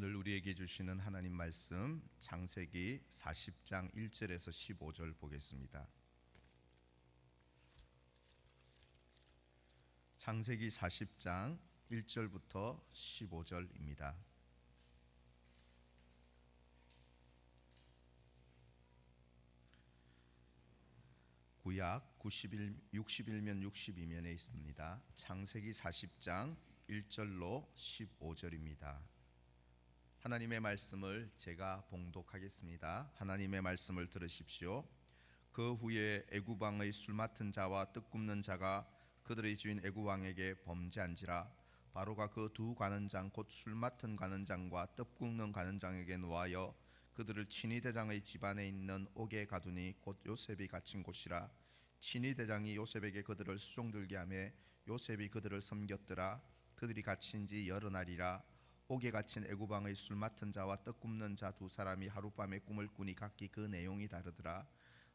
오늘 우리에게 주시는 하나님 말씀 창세기 40장 1절에서 15절 보겠습니다. 창세기 40장 1절부터 15절입니다. 구약 61면 62면에 있습니다. 창세기 40장 1절로 15절입니다. 하나님의 말씀을 제가 봉독하겠습니다. 하나님의 말씀을 들으십시오. 그 후에 애굽 왕의 술 맡은 자와 떡 굽는 자가 그들의 주인 애굽 왕에게 범죄한지라. 바로가 그 두 관원장 곧 술 맡은 관원장과 떡 굽는 관원장에게 노하여 그들을 친위 대장의 집안에 있는 옥에 가두니 곧 요셉이 갇힌 곳이라. 친위 대장이 요셉에게 그들을 수종들게 하며 요셉이 그들을 섬겼더라. 그들이 갇힌 지 여러 날이라. 옥에 갇힌 애굽 왕의 술 맡은 자와 떡 굽는 자 두 사람이 하룻밤에 꿈을 꾸니 각기 그 내용이 다르더라.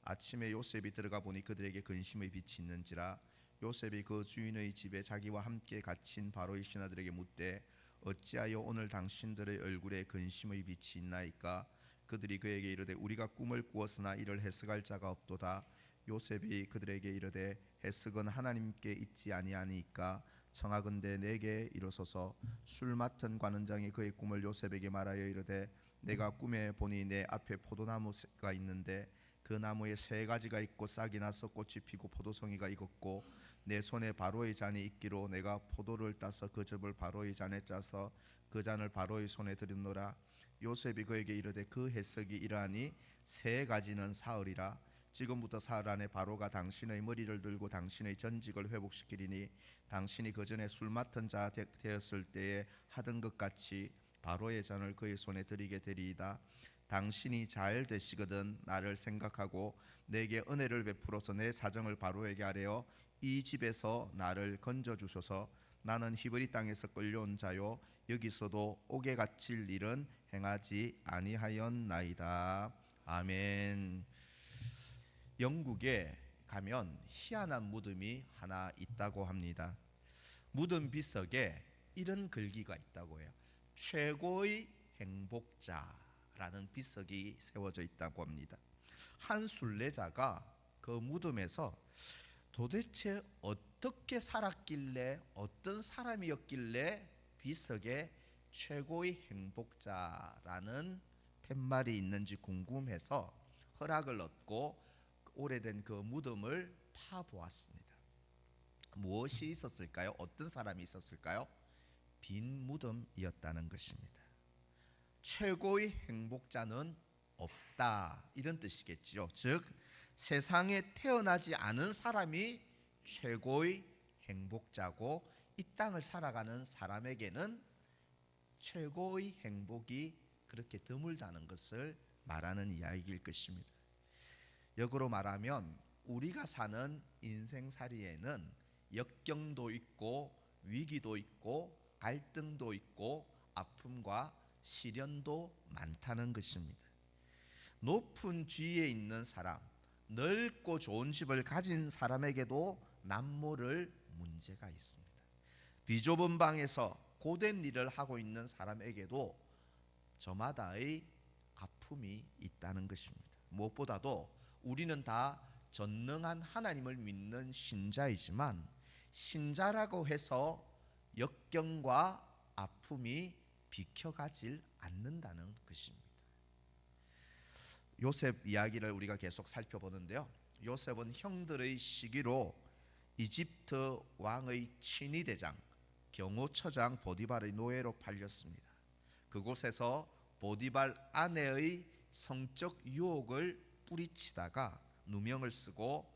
아침에 요셉이 들어가 보니 그들에게 근심의 빛이 있는지라. 요셉이 그 주인의 집에 자기와 함께 갇힌 바로의 신하들에게 묻되 어찌하여 오늘 당신들의 얼굴에 근심의 빛이 있나이까. 그들이 그에게 이르되 우리가 꿈을 꾸었으나 이를 해석할 자가 없도다. 요셉이 그들에게 이르되 해석은 하나님께 있지 아니하니까 청하건대 내게 이르소서. 술 맡은 관원장이 그의 꿈을 요셉에게 말하여 이르되 내가 꿈에 보니 내 앞에 포도나무가 있는데 그 나무에 세 가지가 있고 싹이 나서 꽃이 피고 포도송이가 익었고 내 손에 바로의 잔이 있기로 내가 포도를 따서 그 즙을 바로의 잔에 짜서 그 잔을 바로의 손에 드렸노라. 요셉이 그에게 이르되 그 해석이 이러하니 세 가지는 사흘이라. 지금부터 사흘 안에 바로가 당신의 머리를 들고 당신의 전직을 회복시키리니 당신이 그 전에 술 맡은 자 되었을 때에 하던 것 같이 바로의 잔을 그의 손에 드리게 되리이다. 당신이 잘 되시거든 나를 생각하고 내게 은혜를 베풀어서 내 사정을 바로에게 아뢰어 이 집에서 나를 건져 주소서. 나는 히브리 땅에서 끌려온 자요 여기서도 옥에 갇힐 일은 행하지 아니하였나이다. 아멘. 영국에 가면 희한한 무덤이 하나 있다고 합니다. 무덤 비석에 이런 글귀가 있다고 해요. 최고의 행복자라는 비석이 세워져 있다고 합니다. 한 순례자가 그 무덤에서 도대체 어떻게 살았길래 어떤 사람이었길래 비석에 최고의 행복자라는 팻말이 있는지 궁금해서 허락을 얻고 오래된 그 무덤을 파보았습니다. 무엇이 있었을까요? 어떤 사람이 있었을까요? 빈 무덤이었다는 것입니다. 최고의 행복자는 없다 이런 뜻이겠지요. 즉 세상에 태어나지 않은 사람이 최고의 행복자고 이 땅을 살아가는 사람에게는 최고의 행복이 그렇게 드물다는 것을 말하는 이야기일 것입니다. 역으로 말하면 우리가 사는 인생살이에는 역경도 있고 위기도 있고 갈등도 있고 아픔과 시련도 많다는 것입니다. 높은 지위에 있는 사람, 넓고 좋은 집을 가진 사람에게도 남모를 문제가 있습니다. 비좁은 방에서 고된 일을 하고 있는 사람에게도 저마다의 아픔이 있다는 것입니다. 무엇보다도 우리는 다 전능한 하나님을 믿는 신자이지만 신자라고 해서 역경과 아픔이 비켜가질 않는다는 것입니다. 요셉 이야기를 우리가 계속 살펴보는데요. 요셉은 형들의 시기로 이집트 왕의 친위 대장 경호처장 보디발의 노예로 팔렸습니다. 그곳에서 보디발 아내의 성적 유혹을 뿌리치다가 누명을 쓰고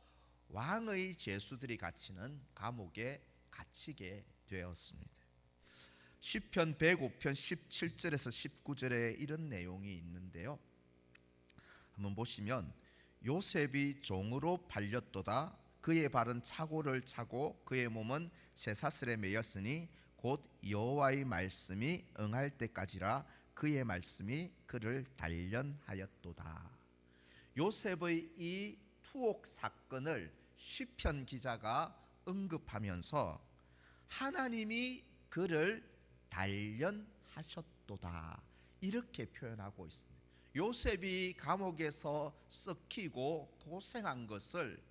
왕의 제수들이 갇히는 감옥에 갇히게 되었습니다. 시편 105편 17절에서 19절에 이런 내용이 있는데요. 한번 보시면 요셉이 종으로 팔렸도다. 그의 발은 차고를 차고 그의 몸은 쇠사슬에 매였으니 곧 여호와의 말씀이 응할 때까지라. 그의 말씀이 그를 단련하였도다. 요셉의 이 투옥 사건을 시편 기자가 언급하면서 하나님이 그를 단련하셨도다 이렇게 표현하고 있습니다. 요셉이 감옥에서 썩히고 고생한 것을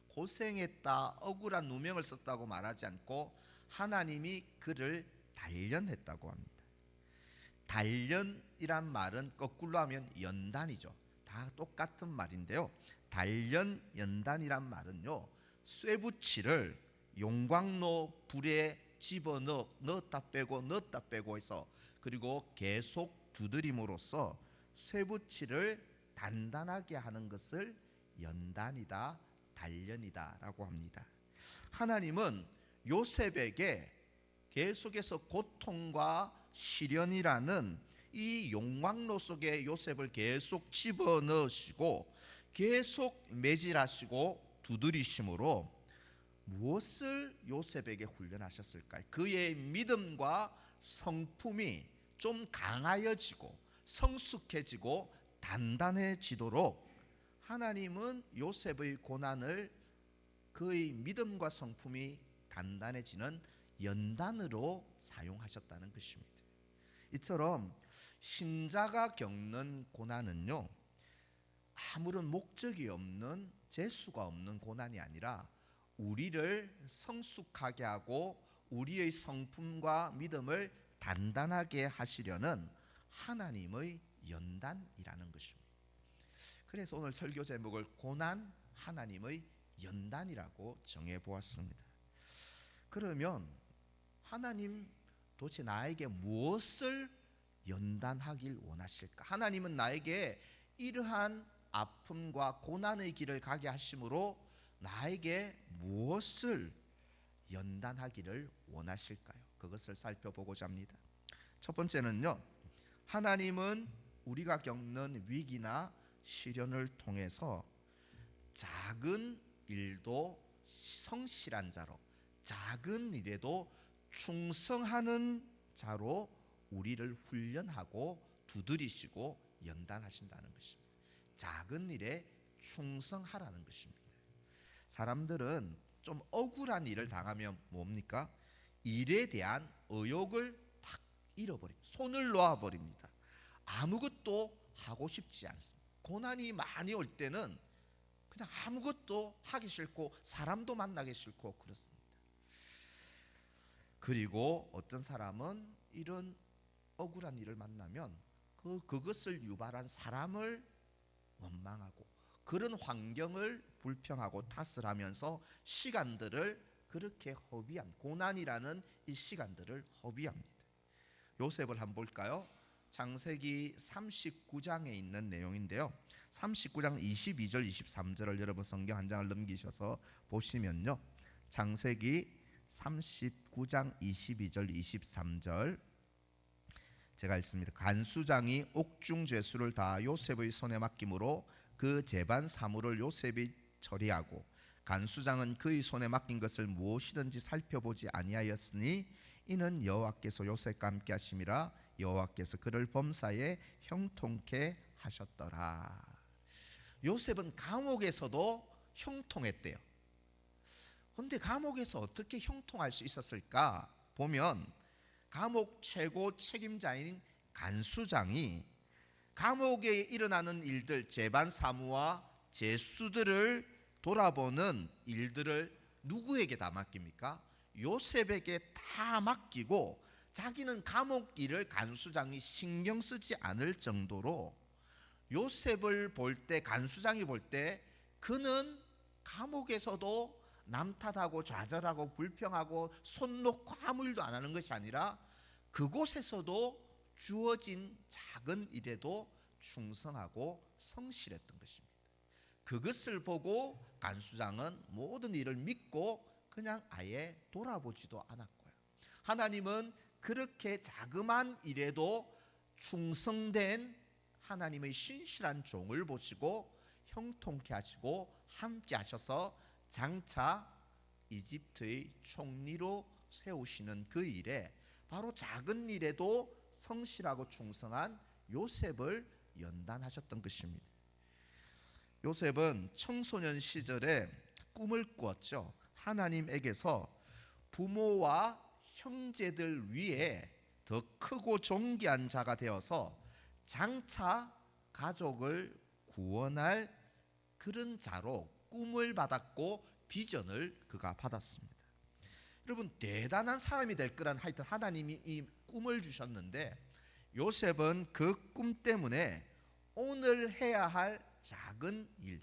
고생했다, 억울한 누명을 썼다고 말하지 않고 하나님이 그를 단련했다고 합니다. 단련이란 말은 거꾸로 하면 연단이죠. 다 똑같은 말인데요. 단련, 연단이란 말은요, 쇠붙이를 용광로 불에 집어넣어 넣었다 빼고 해서 그리고 계속 두드림으로써 쇠붙이를 단단하게 하는 것을 연단이다, 단련이다라고 합니다. 하나님은 요셉에게 계속해서 고통과 시련이라는 이 용광로 속에 요셉을 계속 집어넣으시고 계속 매질하시고 두드리심으로 무엇을 요셉에게 훈련하셨을까요? 그의 믿음과 성품이 좀 강하여지고 성숙해지고 단단해지도록 하나님은 요셉의 고난을 그의 믿음과 성품이 단단해지는 연단으로 사용하셨다는 것입니다. 이처럼 신자가 겪는 고난은요, 아무런 목적이 없는 재수가 없는 고난이 아니라 우리를 성숙하게 하고 우리의 성품과 믿음을 단단하게 하시려는 하나님의 연단이라는 것입니다. 그래서 오늘 설교 제목을 고난 하나님의 연단이라고 정해 보았습니다. 그러면 하나님 도대체 나에게 무엇을 연단하길 원하실까? 하나님은 나에게 이러한 아픔과 고난의 길을 가게 하심으로 나에게 무엇을 연단하기를 원하실까요? 그것을 살펴보고자 합니다. 첫 번째는요, 하나님은 우리가 겪는 위기나 시련을 통해서 작은 일도 성실한 자로, 작은 일에도 충성하는 자로 우리를 훈련하고 두드리시고 연단하신다는 것입니다. 작은 일에 충성하라는 것입니다. 사람들은 좀 억울한 일을 당하면 뭡니까? 일에 대한 의욕을 탁 잃어버립니다. 손을 놓아버립니다. 아무것도 하고 싶지 않습니다. 고난이 많이 올 때는 그냥 아무것도 하기 싫고 사람도 만나기 싫고 그렇습니다. 그리고 어떤 사람은 이런 억울한 일을 만나면 그것을 유발한 사람을 원망하고 그런 환경을 불평하고 탓을 하면서 시간들을 그렇게 허비합니다. 고난이라는 이 시간들을 허비합니다. 요셉을 한번 볼까요? 창세기 39장에 있는 내용인데요. 39장 22절 23절을 여러분 성경 한 장을 넘기셔서 보시면요. 창세기 39장 22절 23절 제가 읽습니다. 간수장이 옥중 죄수를 다 요셉의 손에 맡김으로 그 재반 사물을 요셉이 처리하고 간수장은 그의 손에 맡긴 것을 무엇이든지 살펴보지 아니하였으니 이는 여호와께서 요셉과 함께 하심이라 여호와께서 그를 범사에 형통케 하셨더라. 요셉은 감옥에서도 형통했대요. 그런데 감옥에서 어떻게 형통할 수 있었을까? 보면 감옥 최고 책임자인 간수장이 감옥에 일어나는 일들, 재반 사무와 죄수들을 돌아보는 일들을 누구에게 다 맡깁니까? 요셉에게 다 맡기고 자기는 감옥 일을 간수장이 신경 쓰지 않을 정도로 요셉을 볼 때, 간수장이 볼 때 그는 감옥에서도 남 탓하고 좌절하고 불평하고 손 놓고 아무 일도 안 하는 것이 아니라 그곳에서도 주어진 작은 일에도 충성하고 성실했던 것입니다. 그것을 보고 간수장은 모든 일을 믿고 그냥 아예 돌아보지도 않았고요. 하나님은 그렇게 자그마한 일에도 충성된 하나님의 신실한 종을 보시고 형통케 하시고 함께 하셔서 장차 이집트의 총리로 세우시는 그 일에 바로 작은 일에도 성실하고 충성한 요셉을 연단하셨던 것입니다. 요셉은 청소년 시절에 꿈을 꾸었죠. 하나님에게서 부모와 형제들 위에 더 크고 존귀한 자가 되어서 장차 가족을 구원할 그런 자로 꿈을 받았고 비전을 그가 받았습니다. 여러분, 대단한 사람이 될 거란 하여튼 하나님이 이 꿈을 주셨는데, 요셉은 그 꿈 때문에 오늘 해야 할 작은 일,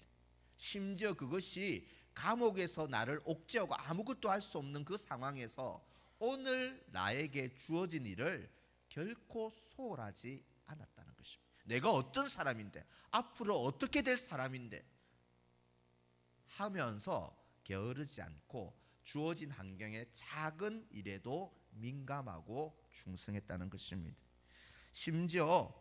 심지어 그것이 감옥에서 나를 옥죄하고 아무것도 할 수 없는 그 상황에서 오늘 나에게 주어진 일을 결코 소홀하지 않았다는 것입니다. 내가 어떤 사람인데, 앞으로 어떻게 될 사람인데 하면서 게으르지 않고 주어진 환경의 작은 일에도 민감하고 충성했다는 것입니다. 심지어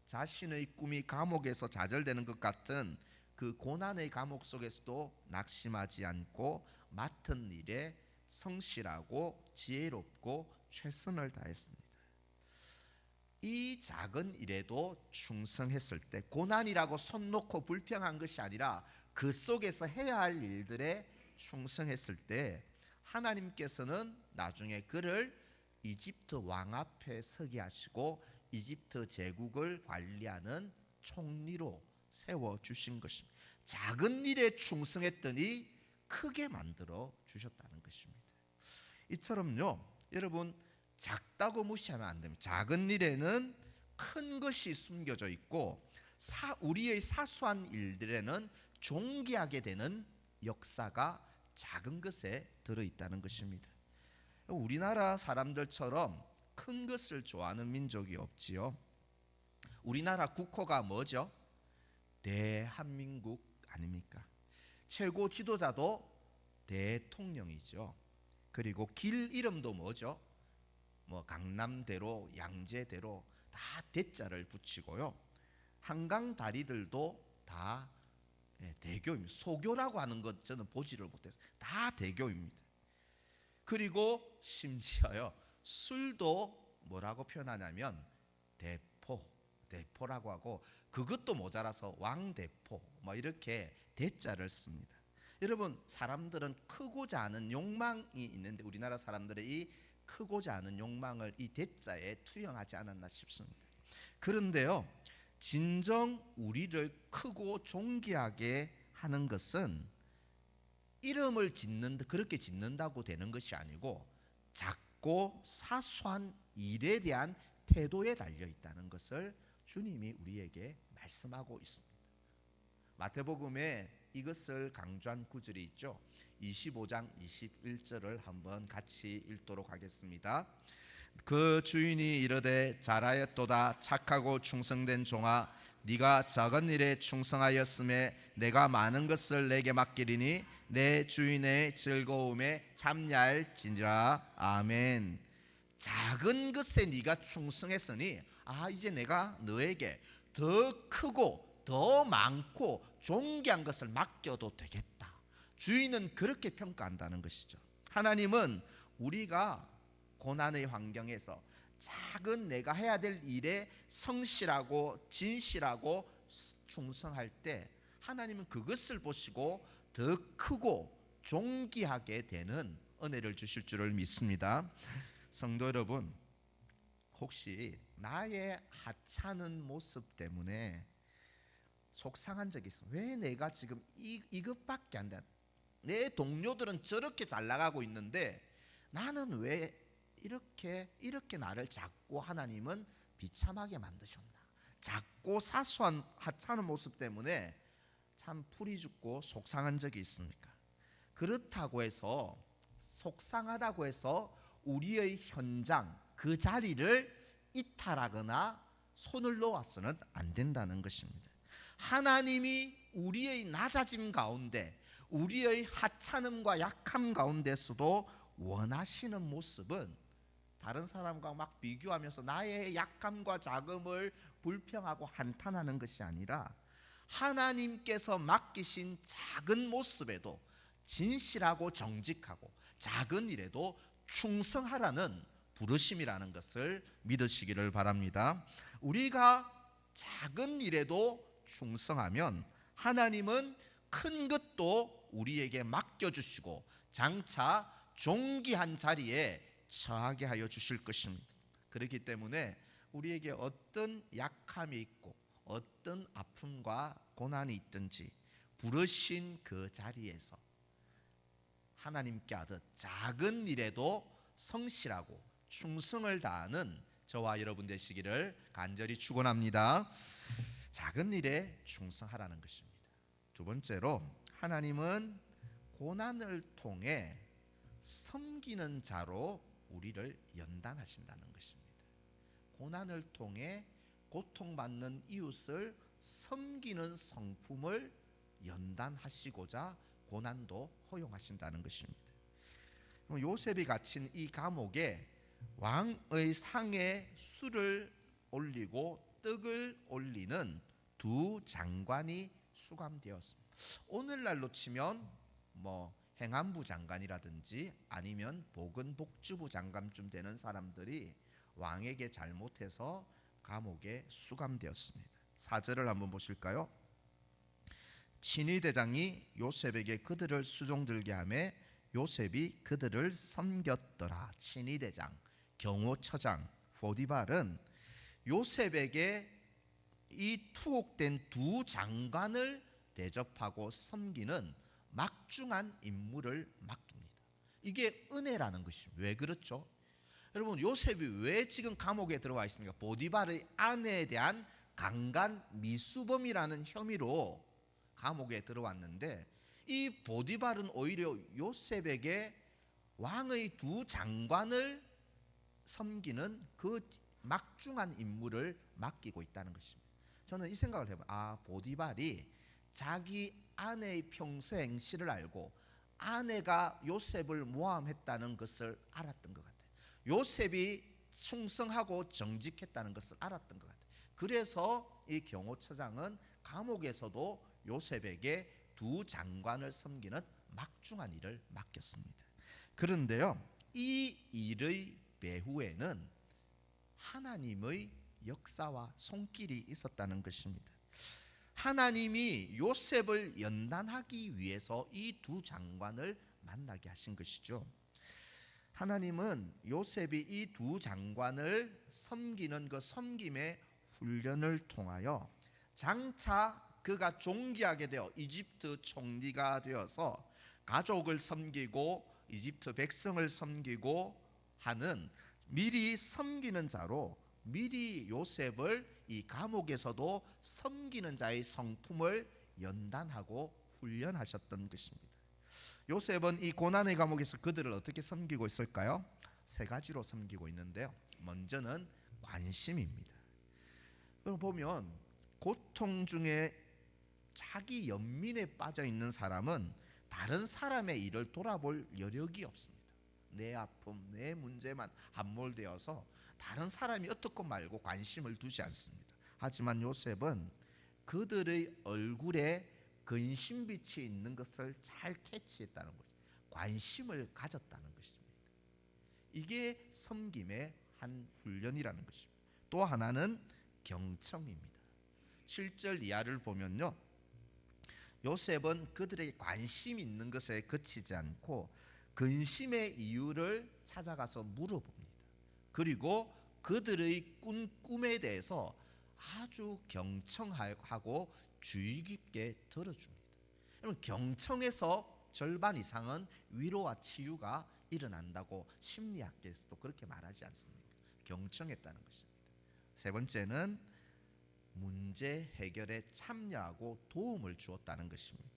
자신의 꿈이 감옥에서 좌절되는 것 같은 그 고난의 감옥 속에서도 낙심하지 않고 맡은 일에 성실하고 지혜롭고 최선을 다했습니다. 이 작은 일에도 충성했을 때, 고난이라고 손 놓고 불평한 것이 아니라 그 속에서 해야 할 일들에 충성했을 때 하나님께서는 나중에 그를 이집트 왕 앞에 서게 하시고 이집트 제국을 관리하는 총리로 세워주신 것입니다. 작은 일에 충성했더니 크게 만들어 주셨다는 것입니다. 이처럼요, 여러분, 작다고 무시하면 안 됩니다. 작은 일에는 큰 것이 숨겨져 있고 우리의 사소한 일들에는 존귀하게 되는 역사가 작은 것에 들어있다는 것입니다. 우리나라 사람들처럼 큰 것을 좋아하는 민족이 없지요. 우리나라 국호가 뭐죠? 대한민국 아닙니까? 최고 지도자도 대통령이죠. 그리고 길 이름도 뭐죠? 강남대로, 양재대로 다 대자를 붙이고요. 한강 다리들도 다 대교입니다. 소교라고 하는 것 저는 보지를 못해서 다 대교입니다. 그리고 심지어요, 술도 뭐라고 표현하냐면 대포라고 하고, 그것도 모자라서 왕대포 이렇게 대자를 씁니다. 여러분, 사람들은 크고자 하는 욕망이 있는데 우리나라 사람들의 이 크고자 하는 욕망을 이 대자에 투영하지 않았나 싶습니다. 그런데요, 진정 우리를 크고 존귀하게 하는 것은 이름을 그렇게 짓는다고 되는 것이 아니고 작고 사소한 일에 대한 태도에 달려 있다는 것을 주님이 우리에게 말씀하고 있습니다. 마태복음에 이것을 강조한 구절이 있죠. 25장 21절을 한번 같이 읽도록 하겠습니다. 그 주인이 이르되 잘하였도다 착하고 충성된 종아, 네가 작은 일에 충성하였음에 내가 많은 것을 내게 맡기리니 내 주인의 즐거움에 참여할지니라. 아멘. 작은 것에 네가 충성했으니 이제 내가 너에게 더 크고 더 많고 존귀한 것을 맡겨도 되겠다. 주인은 그렇게 평가한다는 것이죠. 하나님은 우리가 고난의 환경에서 작은 내가 해야 될 일에 성실하고 진실하고 충성할 때 하나님은 그것을 보시고 더 크고 존귀하게 되는 은혜를 주실 줄을 믿습니다. 성도 여러분, 혹시 나의 하찮은 모습 때문에 속상한 적이 있어? 왜 내가 지금 이것밖에 안 돼? 내 동료들은 저렇게 잘 나가고 있는데 나는 왜 이렇게 나를 작고 하나님은 비참하게 만드셨나? 작고 사소한 하찮은 모습 때문에 참 풀이 죽고 속상한 적이 있습니까? 그렇다고 해서, 속상하다고 해서 우리의 현장, 그 자리를 이탈하거나 손을 놓아서는 안 된다는 것입니다. 하나님이 우리의 낮아짐 가운데, 우리의 하찮음과 약함 가운데서도 원하시는 모습은 다른 사람과 막 비교하면서 나의 약함과 작음을 불평하고 한탄하는 것이 아니라 하나님께서 맡기신 작은 모습에도 진실하고 정직하고 작은 일에도 충성하라는 부르심이라는 것을 믿으시기를 바랍니다. 우리가 작은 일에도 충성하면 하나님은 큰 것도 우리에게 맡겨주시고 장차 존귀한 자리에 처하게 하여 주실 것입니다. 그렇기 때문에 우리에게 어떤 약함이 있고 어떤 아픔과 고난이 있든지 부르신 그 자리에서 하나님께 하듯 작은 일에도 성실하고 충성을 다하는 저와 여러분 되시기를 간절히 축원합니다. 작은 일에 충성하라는 것입니다. 두 번째로 하나님은 고난을 통해 섬기는 자로 우리를 연단하신다는 것입니다. 고난을 통해 고통받는 이웃을 섬기는 성품을 연단하시고자 고난도 허용하신다는 것입니다. 요셉이 갇힌 이 감옥에 왕의 상에 술을 올리고 떡을 올리는 두 장관이 수감되었습니다. 오늘날로 치면 행안부 장관이라든지 아니면 보건복지부 장관쯤 되는 사람들이 왕에게 잘못해서 감옥에 수감되었습니다. 4절을 한번 보실까요? 친위 대장이 요셉에게 그들을 수종들게 하매 요셉이 그들을 섬겼더라. 친위 대장, 경호처장 포디발은 요셉에게 이 투옥된 두 장관을 대접하고 섬기는 막중한 임무를 맡깁니다. 이게 은혜라는 것입니다. 왜 그렇죠? 여러분, 요셉이 왜 지금 감옥에 들어와 있습니까? 보디발의 아내에 대한 강간 미수범이라는 혐의로 감옥에 들어왔는데, 이 보디발은 오히려 요셉에게 왕의 두 장관을 섬기는 그 막중한 임무를 맡기고 있다는 것입니다. 저는 이 생각을 해봐요. 보디발이 자기 아내의 평소 행실을 알고 아내가 요셉을 모함했다는 것을 알았던 것 같아요. 요셉이 충성하고 정직했다는 것을 알았던 것 같아요. 그래서 이 경호처장은 감옥에서도 요셉에게 두 장관을 섬기는 막중한 일을 맡겼습니다. 그런데요, 이 일의 배후에는 하나님의 역사와 손길이 있었다는 것입니다. 하나님이 요셉을 연단하기 위해서 이 두 장관을 만나게 하신 것이죠. 하나님은 요셉이 이 두 장관을 섬기는 그 섬김의 훈련을 통하여 장차 그가 존귀하게 되어 이집트 총리가 되어서 가족을 섬기고 이집트 백성을 섬기고 하는 미리 섬기는 자로 미리 요셉을 이 감옥에서도 섬기는 자의 성품을 연단하고 훈련하셨던 것입니다. 요셉은 이 고난의 감옥에서 그들을 어떻게 섬기고 있을까요? 세 가지로 섬기고 있는데요. 먼저는 관심입니다. 여러분 보면 고통 중에 자기 연민에 빠져 있는 사람은 다른 사람의 일을 돌아볼 여력이 없습니다. 내 아픔, 내 문제만 함몰되어서 다른 사람이 어떻고 말고 관심을 두지 않습니다. 하지만 요셉은 그들의 얼굴에 근심빛이 있는 것을 잘 캐치했다는 거죠. 관심을 가졌다는 것입니다. 이게 섬김의 한 훈련이라는 것입니다. 또 하나는 경청입니다. 7절 이하를 보면요, 요셉은 그들에게 관심 있는 것에 그치지 않고 근심의 이유를 찾아가서 물어봅니다. 그리고 그들의 꿈에 대해서 아주 경청하고 주의 깊게 들어줍니다. 여러분, 경청에서 절반 이상은 위로와 치유가 일어난다고 심리학계에서도 그렇게 말하지 않습니까? 경청했다는 것입니다. 세 번째는 문제 해결에 참여하고 도움을 주었다는 것입니다.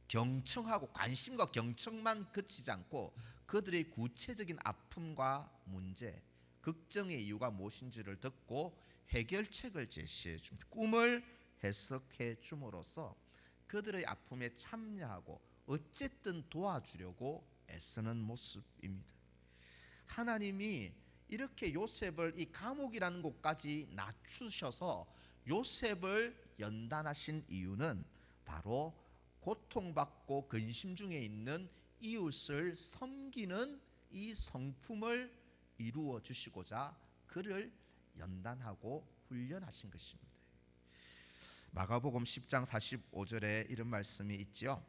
경청하고 관심과 경청만 그치지 않고 그들의 구체적인 아픔과 문제, 걱정의 이유가 무엇인지를 듣고 해결책을 제시해 줍니다. 꿈을 해석해 줌으로써 그들의 아픔에 참여하고 어쨌든 도와주려고 애쓰는 모습입니다. 하나님이 이렇게 요셉을 이 감옥이라는 곳까지 낮추셔서 요셉을 연단하신 이유는 바로 고통받고 근심 중에 있는 이웃을 섬기는 이 성품을 이루어 주시고자 그를 연단하고 훈련하신 것입니다. 마가복음 10장 45절에 이런 말씀이 있죠.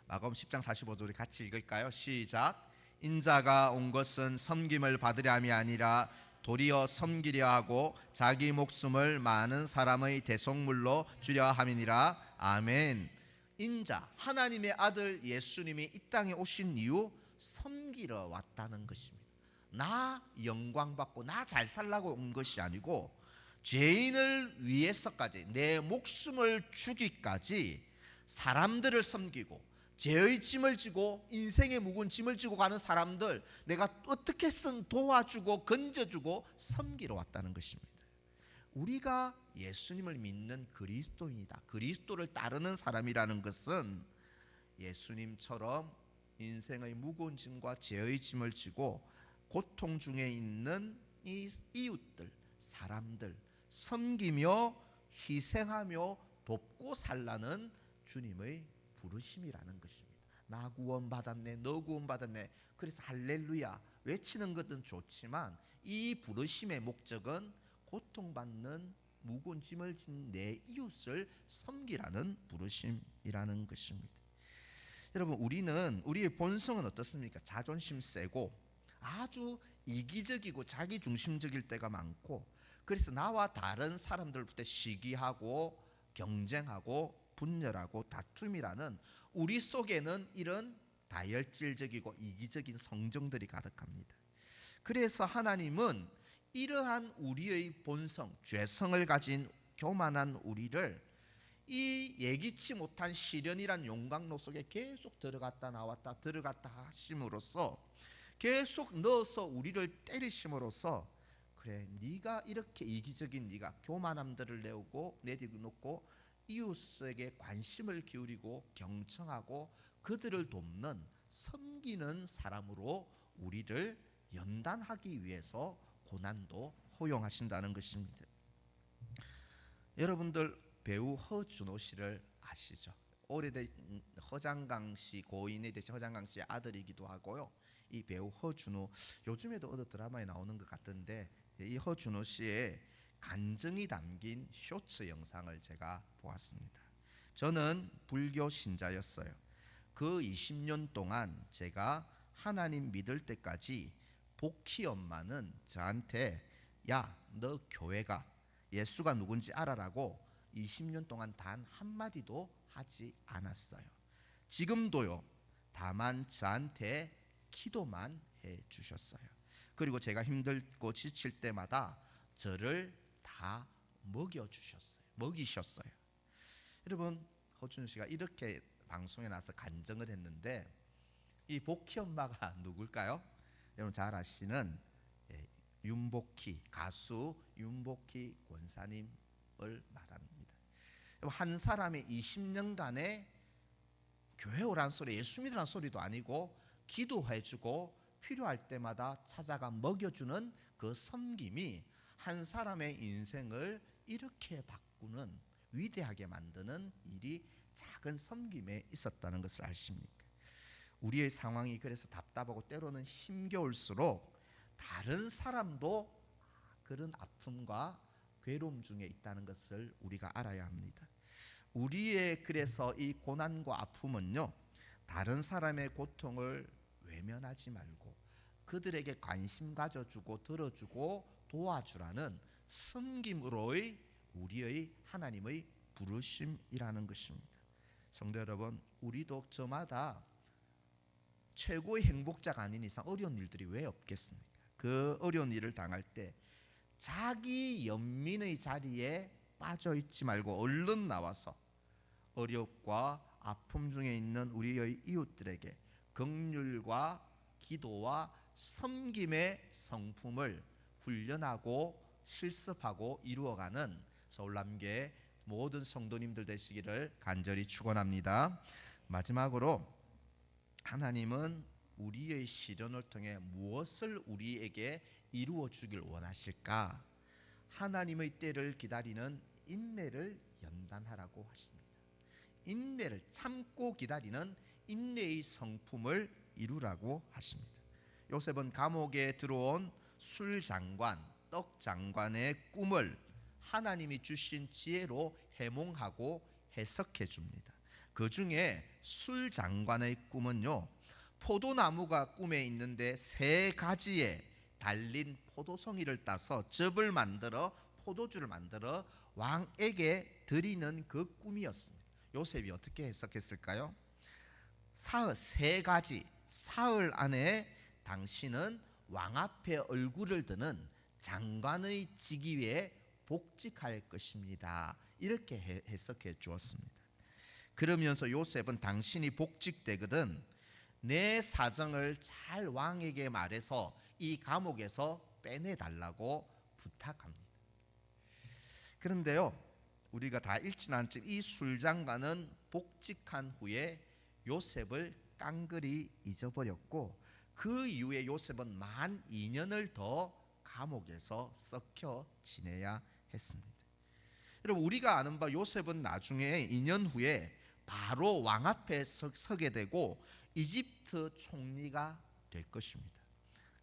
마가복음 10장 45절 같이 읽을까요? 시작. 인자가 온 것은 섬김을 받으려 함이 아니라 도리어 섬기려 하고 자기 목숨을 많은 사람의 대속물로 주려 함이니라. 아멘. 인자 하나님의 아들 예수님이 이 땅에 오신 이유 섬기러 왔다는 것입니다. 나 영광 받고 나 잘 살라고 온 것이 아니고 죄인을 위해서까지 내 목숨을 주기까지 사람들을 섬기고 죄의 짐을 지고 인생의 무거운 짐을 지고 가는 사람들 내가 어떻게든 도와주고 건져주고 섬기러 왔다는 것입니다. 우리가 예수님을 믿는 그리스도인이다. 그리스도를 따르는 사람이라는 것은 예수님처럼 인생의 무거운 짐과 죄의 짐을 지고 고통 중에 있는 이 이웃들, 사람들 섬기며 희생하며 돕고 살라는 주님의 부르심이라는 것입니다. 나 구원받았네, 너 구원받았네. 그래서 할렐루야 외치는 것은 좋지만 이 부르심의 목적은 고통받는 무거운 짐을 진 내 이웃을 섬기라는 부르심이라는 것입니다. 여러분, 우리의 본성은 어떻습니까? 자존심 세고 아주 이기적이고 자기중심적일 때가 많고, 그래서 나와 다른 사람들부터 시기하고 경쟁하고 분열하고 다툼이라는 우리 속에는 이런 다혈질적이고 이기적인 성정들이 가득합니다. 그래서 하나님은 이러한 우리의 본성, 죄성을 가진 교만한 우리를 이 예기치 못한 시련이란 용광로 속에 계속 들어갔다 나왔다 들어갔다 하심으로써 계속 넣어서 우리를 때리심으로써 그래 네가 이렇게 이기적인 네가 교만함들을 내려놓고 이웃에게 관심을 기울이고 경청하고 그들을 돕는 섬기는 사람으로 우리를 연단하기 위해서 고난도 허용하신다는 것입니다. 여러분들 배우 허준호 씨를 아시죠? 오래된 허장강 씨 고인에 대신 허장강 씨의 아들이기도 하고요. 이 배우 허준호 요즘에도 어느 드라마에 나오는 것 같던데 이 허준호 씨의 간증이 담긴 쇼츠 영상을 제가 보았습니다. 저는 불교 신자였어요. 그 20년 동안 제가 하나님 믿을 때까지 복희 엄마는 저한테 야, 너 교회가 예수가 누군지 알아라고 20년 동안 단 한마디도 하지 않았어요. 지금도요. 다만 저한테 기도만 해주셨어요. 그리고 제가 힘들고 지칠 때마다 저를 다 먹이셨어요. 여러분, 허준호 씨가 이렇게 방송에 나와서 간증을 했는데 이 복희 엄마가 누굴까요? 여러분 잘 아시는 윤복희, 가수 윤복희 권사님을 말합니다. 한 사람이 20년간의 교회 오라는 소리, 예수 믿으라는 소리도 아니고 기도해주고 필요할 때마다 찾아가 먹여주는 그 섬김이 한 사람의 인생을 이렇게 바꾸는 위대하게 만드는 일이 작은 섬김에 있었다는 것을 아십니까? 우리의 상황이 그래서 답답하고 때로는 힘겨울수록 다른 사람도 그런 아픔과 괴로움 중에 있다는 것을 우리가 알아야 합니다. 우리의 그래서 이 고난과 아픔은요, 다른 사람의 고통을 외면하지 말고 그들에게 관심 가져주고 들어주고 도와주라는 섬김으로의 우리의 하나님의 부르심이라는 것입니다. 성도 여러분, 우리도 저마다 최고의 행복자가 아닌 이상 어려운 일들이 왜 없겠습니까? 그 어려운 일을 당할 때 자기 연민의 자리에 빠져 있지 말고 얼른 나와서 어렵과 아픔 중에 있는 우리의 이웃들에게 긍휼과 기도와 섬김의 성품을 훈련하고 실습하고 이루어가는 서울남교회 모든 성도님들 되시기를 간절히 축원합니다. 마지막으로 하나님은 우리의 시련을 통해 무엇을 우리에게 이루어 주길 원하실까? 하나님의 때를 기다리는 인내를 연단하라고 하십니다. 인내를 참고 기다리는 인내의 성품을 이루라고 하십니다. 요셉은 감옥에 들어온 술장관, 떡장관의 꿈을 하나님이 주신 지혜로 해몽하고 해석해 줍니다. 그 중에 술장관의 꿈은요, 포도나무가 꿈에 있는데 세 가지의 달린 포도송이를 따서 즙을 만들어 포도주를 만들어 왕에게 드리는 그 꿈이었습니다. 요셉이 어떻게 해석했을까요? 사흘 세 가지 사흘 안에 당신은 왕 앞에 얼굴을 드는 장관의 직위에 복직할 것입니다. 이렇게 해석해 주었습니다. 그러면서 요셉은 당신이 복직되거든 내 사정을 잘 왕에게 말해서 이 감옥에서 빼내달라고 부탁합니다. 그런데요, 우리가 다 읽지는 않지만 이 술장관은 복직한 후에 요셉을 깡그리 잊어버렸고 그 이후에 요셉은 만 2년을 더 감옥에서 썩혀 지내야 했습니다. 여러분, 우리가 아는 바 요셉은 나중에 2년 후에 바로 왕 앞에 서게 되고 이집트 총리가 될 것입니다.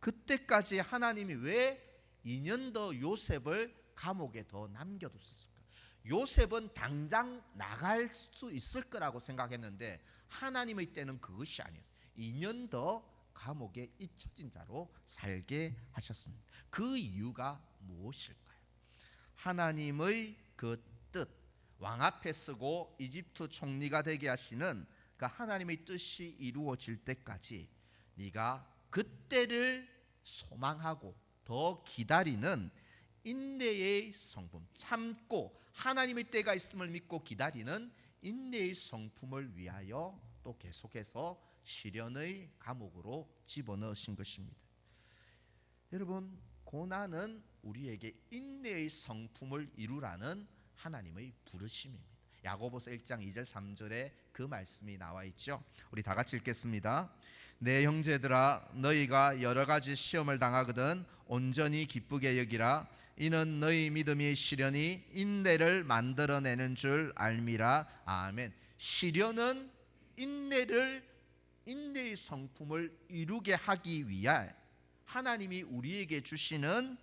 그때까지 하나님이 왜 2년 더 요셉을 감옥에 더 남겨뒀을까? 요셉은 당장 나갈 수 있을 거라고 생각했는데 하나님의 때는 그것이 아니었어요. 2년 더 감옥에 잊혀진 자로 살게 하셨습니다. 그 이유가 무엇일까요? 하나님의 그 뜻, 왕 앞에 서고 이집트 총리가 되게 하시는 그 하나님의 뜻이 이루어질 때까지 네가 그때를 소망하고 더 기다리는 인내의 성품, 참고 하나님의 때가 있음을 믿고 기다리는 인내의 성품을 위하여 또 계속해서 시련의 감옥으로 집어넣으신 것입니다. 여러분, 고난은 우리에게 인내의 성품을 이루라는 하나님의 부르심입니다. 야고보서 1장 2절 3절에 그 말씀이 나와 있죠. 우리 다 같이 읽겠습니다. 내 형제들아, 너희가 여러 가지 시험을 당하거든 온전히 기쁘게 여기라. 이는 너희 믿음의 시련이 인내를 만들어내는 줄 알미라. 아멘. 시련은 인내의 성품을 이루게 하기 위해 하나님이 우리에게 주시는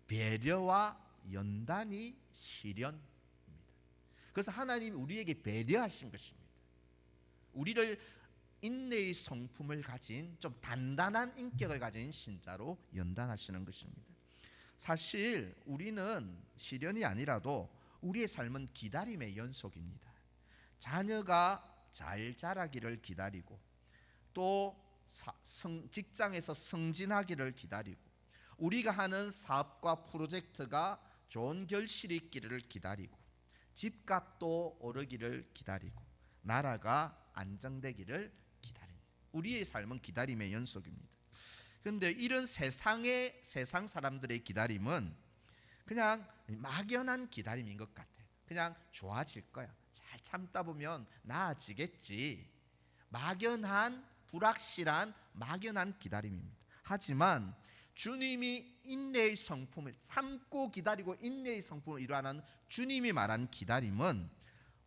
배려와 연단이 시련입니다. 그래서 하나님이 우리에게 배려하신 것입니다. 우리를 인내의 성품을 가진 좀 단단한 인격을 가진 신자로 연단하시는 것입니다. 사실 우리는 시련이 아니라도 우리의 삶은 기다림의 연속입니다. 자녀가 잘 자라기를 기다리고 또 직장에서 승진하기를 기다리고 우리가 하는 사업과 프로젝트가 좋은 결실이 있기를 기다리고 집값도 오르기를 기다리고 나라가 안정되기를 기다립니다. 우리의 삶은 기다림의 연속입니다. 그런데 이런 세상 사람들의 기다림은 그냥 막연한 기다림인 것 같아요. 그냥 좋아질 거야, 잘 참다 보면 나아지겠지, 막연한 불확실한 막연한 기다림입니다. 하지만 주님이 인내의 성품을 참고 기다리고 인내의 성품을 이루하는 주님이 말한 기다림은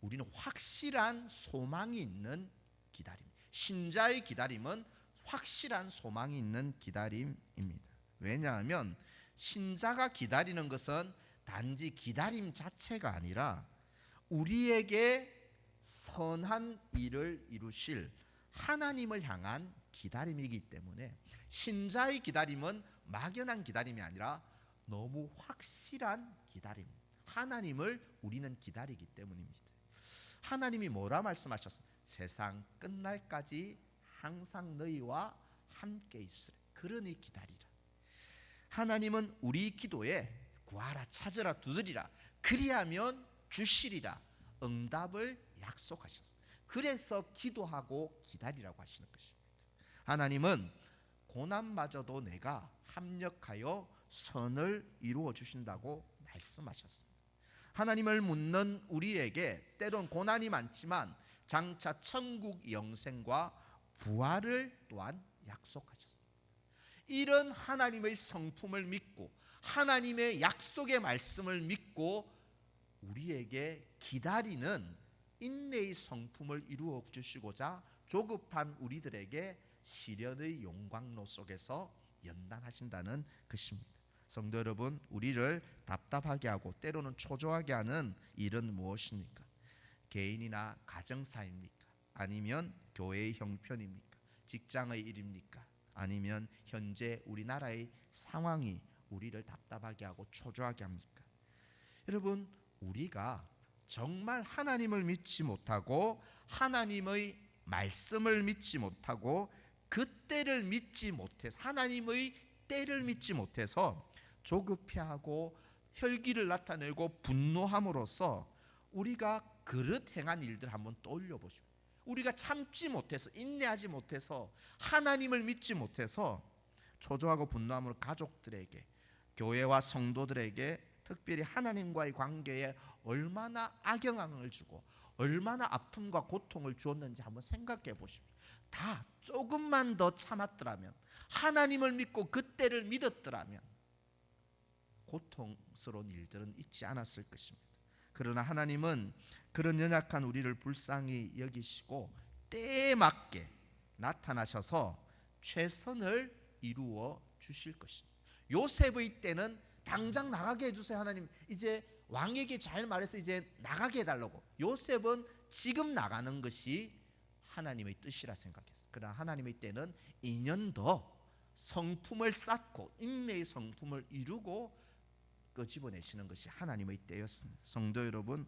우리는 확실한 소망이 있는 기다림, 신자의 기다림은 확실한 소망이 있는 기다림입니다. 왜냐하면 신자가 기다리는 것은 단지 기다림 자체가 아니라 우리에게 선한 일을 이루실 하나님을 향한 기다림이기 때문에 신자의 기다림은 막연한 기다림이 아니라 너무 확실한 기다림, 하나님을 우리는 기다리기 때문입니다. 하나님이 뭐라 말씀하셨어요? 세상 끝날까지 항상 너희와 함께 있으라. 그러니 기다리라. 하나님은 우리 기도에 구하라, 찾으라, 두드리라, 그리하면 주시리라 응답을 약속하셨어요. 그래서 기도하고 기다리라고 하시는 것입니다. 하나님은 고난마저도 내가 합력하여 선을 이루어 주신다고 말씀하셨습니다. 하나님을 묻는 우리에게 때론 고난이 많지만 장차 천국 영생과 부활을 또한 약속하셨습니다. 이런 하나님의 성품을 믿고 하나님의 약속의 말씀을 믿고 우리에게 기다리는 인내의 성품을 이루어 주시고자 조급한 우리들에게 시련의 용광로 속에서 연단하신다는 것입니다. 성도 여러분, 우리를 답답하게 하고 때로는 초조하게 하는 일은 무엇입니까? 개인이나 가정사입니까? 아니면 교회의 형편입니까? 직장의 일입니까? 아니면 현재 우리나라의 상황이 우리를 답답하게 하고 초조하게 합니까? 여러분, 우리가 정말 하나님을 믿지 못하고 하나님의 말씀을 믿지 못하고 그 때를 믿지 못해서, 하나님의 때를 믿지 못해서 조급해하고 혈기를 나타내고 분노함으로써 우리가 그릇 행한 일들 한번 떠올려 보십시오. 우리가 참지 못해서, 인내하지 못해서, 하나님을 믿지 못해서 초조하고 분노함으로 가족들에게, 교회와 성도들에게, 특별히 하나님과의 관계에 얼마나 악영향을 주고 얼마나 아픔과 고통을 주었는지 한번 생각해 보십시오. 다 조금만 더 참았더라면, 하나님을 믿고 그때를 믿었더라면 고통스러운 일들은 있지 않았을 것입니다. 그러나 하나님은 그런 연약한 우리를 불쌍히 여기시고 때에 맞게 나타나셔서 최선을 이루어 주실 것입니다. 요셉의 때는 당장 나가게 해주세요. 하나님, 이제 왕에게 잘 말해서 이제 나가게 해달라고. 요셉은 지금 나가는 것이 하나님의 뜻이라 생각했어요. 그러나 하나님의 때는 2년 더 성품을 쌓고 인내의 성품을 이루고 끄집어내시는 것이 하나님의 때였습니다. 성도 여러분,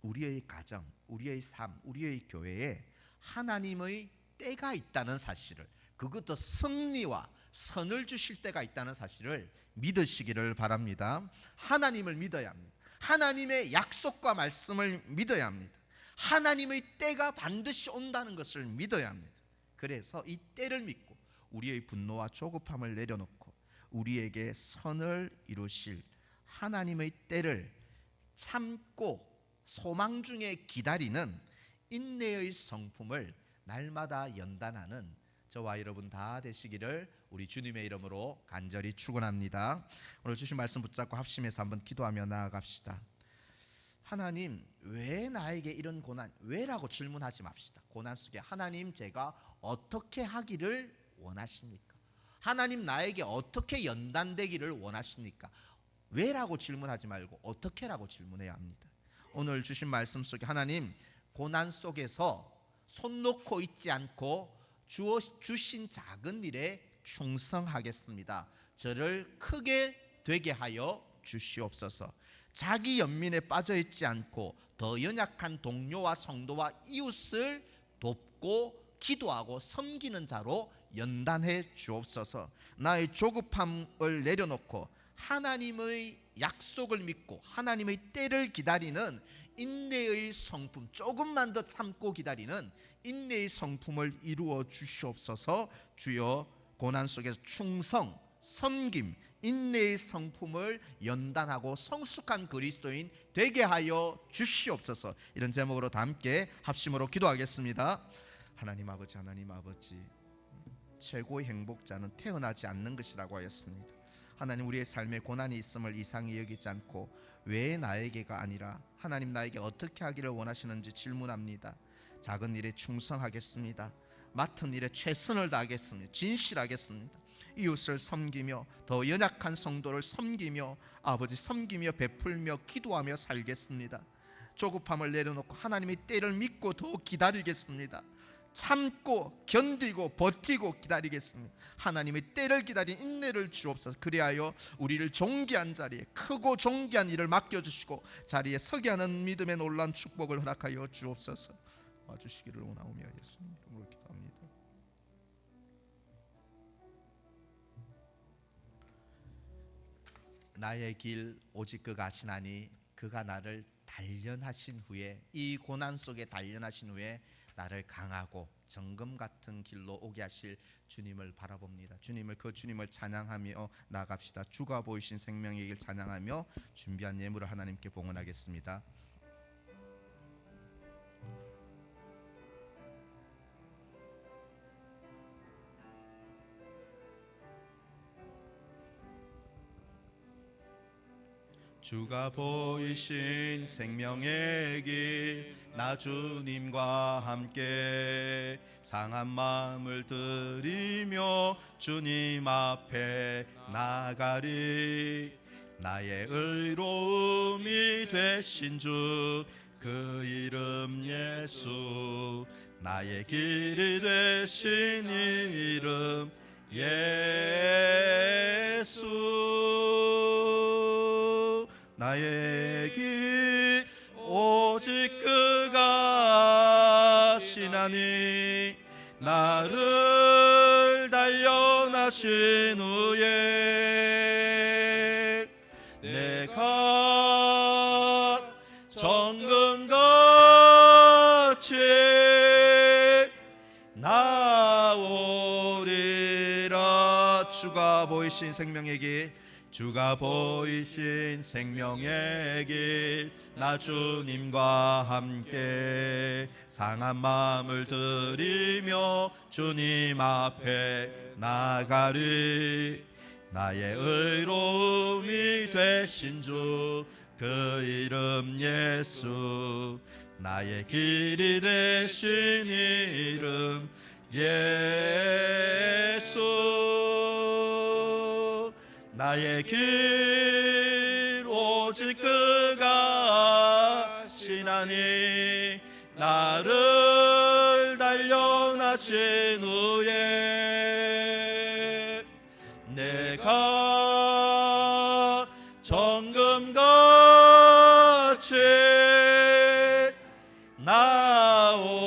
우리의 가정, 우리의 삶, 우리의 교회에 하나님의 때가 있다는 사실을, 그것도 승리와 선을 주실 때가 있다는 사실을 믿으시기를 바랍니다. 하나님을 믿어야 합니다. 하나님의 약속과 말씀을 믿어야 합니다. 하나님의 때가 반드시 온다는 것을 믿어야 합니다. 그래서 이 때를 믿고 우리의 분노와 조급함을 내려놓고 우리에게 선을 이루실 하나님의 때를 참고 소망 중에 기다리는 인내의 성품을 날마다 연단하는 저와 여러분 다 되시기를 우리 주님의 이름으로 간절히 축원합니다. 오늘 주신 말씀 붙잡고 합심해서 한번 기도하며 나아갑시다. 하나님, 왜 나에게 이런 고난, 왜라고 질문하지 맙시다. 고난 속에 하나님, 제가 어떻게 하기를 원하십니까? 하나님, 나에게 어떻게 연단되기를 원하십니까? 왜라고 질문하지 말고 어떻게라고 질문해야 합니다. 오늘 주신 말씀 속에 하나님, 고난 속에서 손 놓고 있지 않고 주신 작은 일에 충성하겠습니다. 저를 크게 되게 하여 주시옵소서. 자기 연민에 빠져 있지 않고 더 연약한 동료와 성도와 이웃을 돕고 기도하고 섬기는 자로 연단해 주옵소서. 나의 조급함을 내려놓고 하나님의 약속을 믿고 하나님의 때를 기다리는 인내의 성품, 조금만 더 참고 기다리는 인내의 성품을 이루어 주시옵소서. 주여, 고난 속에서 충성, 섬김, 인내의 성품을 연단하고 성숙한 그리스도인 되게 하여 주시옵소서. 이런 제목으로 다 함께 합심으로 기도하겠습니다. 하나님 아버지, 하나님 아버지, 최고의 행복자는 태어나지 않는 것이라고 하였습니다. 하나님, 우리의 삶에 고난이 있음을 이상히 여기지 않고 왜 나에게가 아니라 하나님 나에게 어떻게 하기를 원하시는지 질문합니다. 작은 일에 충성하겠습니다. 맡은 일에 최선을 다하겠습니다. 진실하겠습니다. 이웃을 섬기며 더 연약한 성도를 섬기며 아버지 섬기며 베풀며 기도하며 살겠습니다. 조급함을 내려놓고 하나님의 때를 믿고 더 기다리겠습니다. 참고 견디고 버티고 기다리겠습니다. 하나님의 때를 기다린 인내를 주옵소서. 그리하여 우리를 존귀한 자리에, 크고 존귀한 일을 맡겨주시고 자리에 서게 하는 믿음의 놀라운 축복을 허락하여 주옵소서. 와주시기를 원하오며 예수님 이름으로 기도합니다. 나의 길 오직 그가 아시나니 그가 나를 단련하신 후에, 이 고난 속에 단련하신 후에 나를 강하고 정금 같은 길로 오게 하실 주님을 바라봅니다. 그 주님을 찬양하며 나갑시다. 주가 보이신 생명의 길 찬양하며 준비한 예물을 하나님께 봉헌하겠습니다. 주가 보이신 생명의 길, 나 주님과 함께 상한 마음을 들이며 주님 앞에 나가리. 나의 의로움이 되신 주, 그 이름 예수, 나의 길이 되신 이름 예수. 나의 길 오직 그가 하시나니 나를 단련하신 후에 내가 정금같이 나오리라. 주가 보이신 생명의 길, 주가 보이신 생명의 길, 나 주님과 함께 상한 마음을 들이며 주님 앞에 나가리. 나의 의로움이 되신 주 그 이름 예수. 나의 길이 되신 이름 예수. 나의 길 오직 그가 하시나니 나를 단련하신 후에 내가 정금같이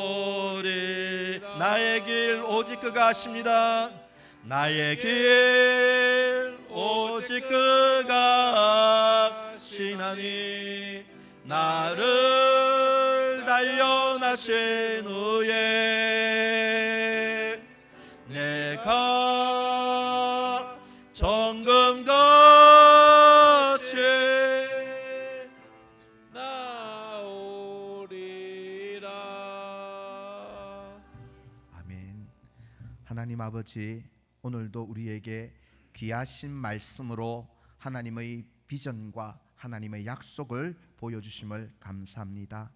나오리. 나의 길 오직 그가 하십니다. 나의 길 오직 그가 하시나니 나를 단련하신 후에 내가 정금같이 나오리라. 아멘. 하나님 아버지, 오늘도 우리에게 귀하신 말씀으로 하나님의 비전과 하나님의 약속을 보여주심을 감사합니다.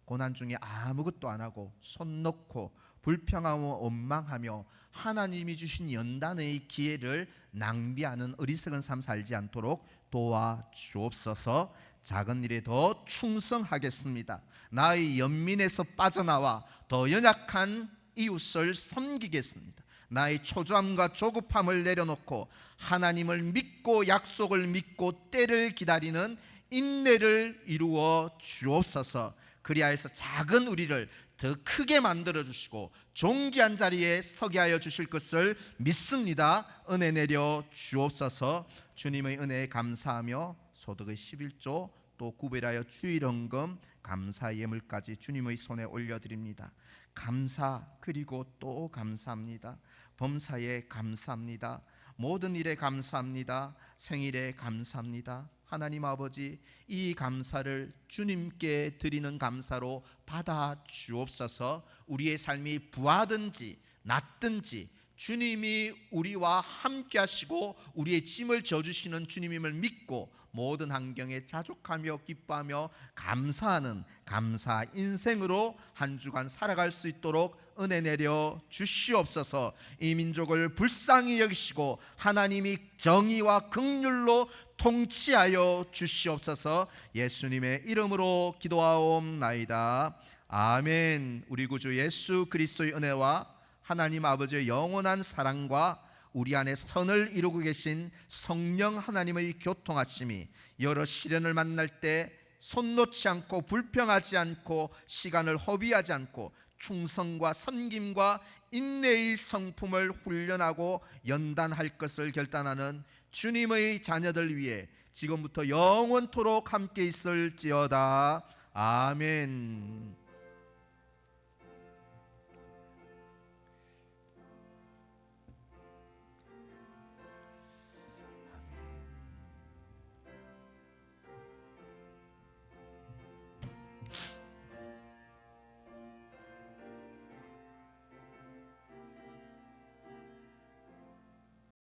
고난 중에 아무것도 안 하고 손 놓고 불평하며 원망하며 하나님이 주신 연단의 기회를 낭비하는 어리석은 삶 살지 않도록 도와주옵소서. 작은 일에 더 충성하겠습니다. 나의 연민에서 빠져나와 더 연약한 이웃을 섬기겠습니다. 나의 초조함과 조급함을 내려놓고 하나님을 믿고 약속을 믿고 때를 기다리는 인내를 이루어 주옵소서. 그리하여서 작은 우리를 더 크게 만들어 주시고 존귀한 자리에 서게 하여 주실 것을 믿습니다. 은혜 내려 주옵소서. 주님의 은혜에 감사하며 소득의 11조 또 구별하여 주일헌금 감사 예물까지 주님의 손에 올려드립니다. 감사 그리고 또 감사합니다. 범사에 감사합니다. 모든 일에 감사합니다. 생일에 감사합니다. 하나님 아버지, 이 감사를 주님께 드리는 감사로 받아 주옵소서. 우리의 삶이 부하든지 낮든지 주님이 우리와 함께 하시고 우리의 짐을 져주시는 주님임을 믿고 모든 환경에 자족하며 기뻐하며 감사하는 감사 인생으로 한 주간 살아갈 수 있도록 은혜 내려 주시옵소서. 이 민족을 불쌍히 여기시고 하나님이 정의와 긍휼로 통치하여 주시옵소서. 예수님의 이름으로 기도하옵나이다. 아멘. 우리 구주 예수 그리스도의 은혜와 하나님 아버지의 영원한 사랑과 우리 안에 선을 이루고 계신 성령 하나님의 교통하심이 여러 시련을 만날 때 손 놓지 않고 불평하지 않고 시간을 허비하지 않고 충성과 섬김과 인내의 성품을 훈련하고 연단할 것을 결단하는 주님의 자녀들 위해 지금부터 영원토록 함께 있을지어다. 아멘.